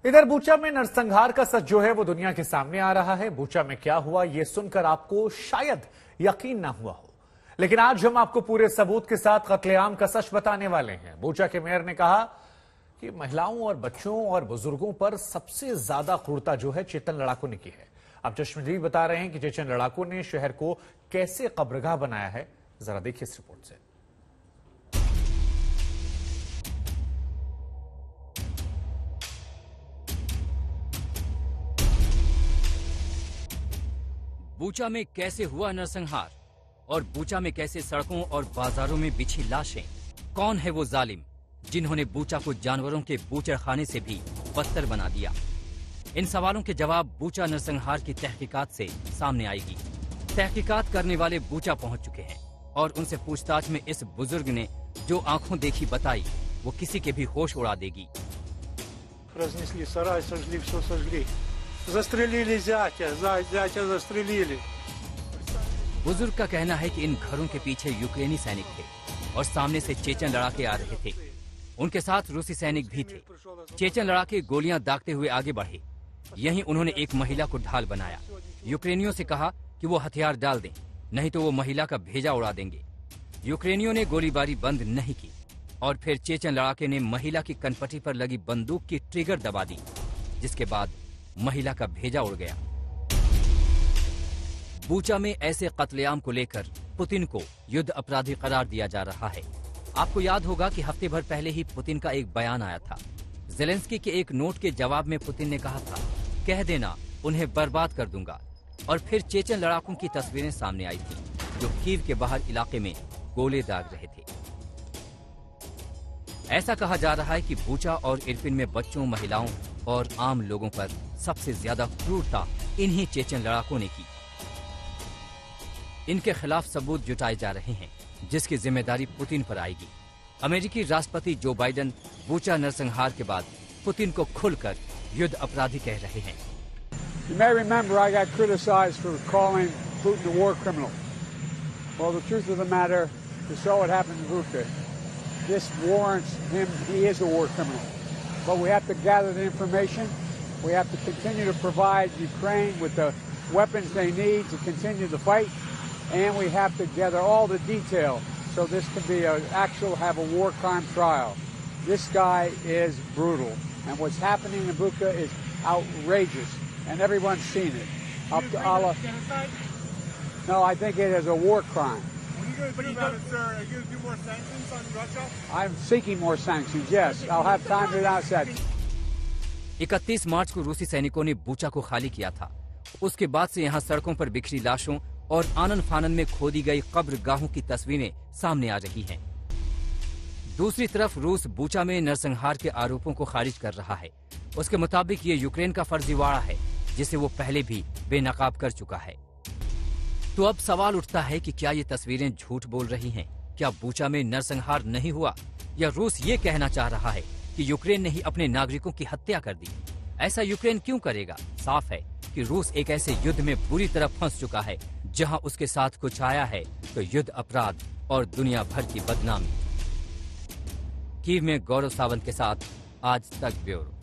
इधर बूचा में नरसंहार का सच जो है वो दुनिया के सामने आ रहा है। बूचा में क्या हुआ ये सुनकर आपको शायद यकीन ना हुआ हो, लेकिन आज हम आपको पूरे सबूत के साथ कत्लेआम का सच बताने वाले हैं। बूचा के मेयर ने कहा कि महिलाओं और बच्चों और बुजुर्गों पर सबसे ज्यादा क्रूरता जो है चेतन लड़ाकू ने की है। अब चश्मदीद बता रहे हैं कि चेतन लड़ाकू ने शहर को कैसे कब्रगाह बनाया है। जरा देखिए इस रिपोर्ट से। बूचा में कैसे हुआ नरसंहार और बूचा में कैसे सड़कों और बाजारों में बिछी लाशें। कौन है वो जालिम जिन्होंने बूचा को जानवरों के बूचड़खाने से भी बदतर बना दिया। इन सवालों के जवाब बूचा नरसंहार की तहकीकात से सामने आएगी। तहकीकात करने वाले बूचा पहुंच चुके हैं और उनसे पूछताछ में इस बुजुर्ग ने जो आंखों देखी बताई वो किसी के भी होश उड़ा देगी। Застрелили зятя застрелили। बुजुर्ग का कहना है कि इन घरों के पीछे यूक्रेनी सैनिक थे और सामने से चेचन लड़ाके आ रहे थे। उनके साथ रूसी सैनिक भी थे। चेचन लड़ाके गोलियां दागते हुए आगे बढ़े। यहीं उन्होंने एक महिला को ढाल बनाया। यूक्रेनियों से कहा कि वो हथियार डाल दें, नहीं तो वो महिला का भेजा उड़ा देंगे। यूक्रेनियों ने गोलीबारी बंद नहीं की और फिर चेचन लड़ाके ने महिला की कनपटी पर लगी बंदूक की ट्रिगर दबा दी, जिसके बाद महिला का भेजा उड़ गया। बूचा में ऐसे कत्लेआम को लेकर पुतिन को युद्ध अपराधी करार दिया जा रहा है। आपको याद होगा कि हफ्ते भर पहले ही पुतिन का एक बयान आया था। ज़ेलेंस्की के एक नोट के जवाब में पुतिन ने कहा था, कह देना उन्हें बर्बाद कर दूंगा। और फिर चेचन लड़ाकों की तस्वीरें सामने आई थी जो कीव के बाहर इलाके में गोले दाग रहे थे। ऐसा कहा जा रहा है कि बूचा और इरपिन में बच्चों, महिलाओं और आम लोगों पर सबसे ज्यादा क्रूरता इन्हीं चेचन लड़ाकों ने की। इनके खिलाफ सबूत जुटाए जा रहे हैं, जिसकी जिम्मेदारी पुतिन पर आएगी। अमेरिकी राष्ट्रपति जो बाइडेन बूचा नरसंहार के बाद पुतिन को खुलकर युद्ध अपराधी कह रहे हैं। You may remember I got criticized for calling Putin a war criminal. Well, the truth of the matter is so what happened in Bucha. This warrants him, he is a war criminal. But we have to gather the information. We have to continue to provide Ukraine with the weapons they need to continue the fight. And we have to gather all the detail so this can be have a war crime trial. This guy is brutal. And what's happening in Bucha is outrageous. And everyone's seen it. Up to Allah. No, I think it is a war crime. What are you going to do about it, sir? Are you going to do more sanctions on Russia? I'm seeking more sanctions, yes. I'll have time to announce that. 31 मार्च को रूसी सैनिकों ने Bucha को खाली किया था। उसके बाद से यहाँ सड़कों पर बिखरी लाशों और आनन फानन में खोदी गई कब्रगाहों की तस्वीरें सामने आ रही हैं। दूसरी तरफ रूस बूचा में नरसंहार के आरोपों को खारिज कर रहा है। उसके मुताबिक ये यूक्रेन का फर्जीवाड़ा है, जिसे वो पहले भी बेनकाब कर चुका है। तो अब सवाल उठता है कि क्या ये तस्वीरें झूठ बोल रही हैं? क्या बूचा में नरसंहार नहीं हुआ, या रूस ये कहना चाह रहा है कि यूक्रेन ने ही अपने नागरिकों की हत्या कर दी? ऐसा यूक्रेन क्यों करेगा? साफ है कि रूस एक ऐसे युद्ध में बुरी तरह फंस चुका है जहां उसके साथ कुछ आया है तो युद्ध अपराध और दुनिया भर की बदनामी। कीव में गौरव सावंत के साथ आज तक ब्यूरो।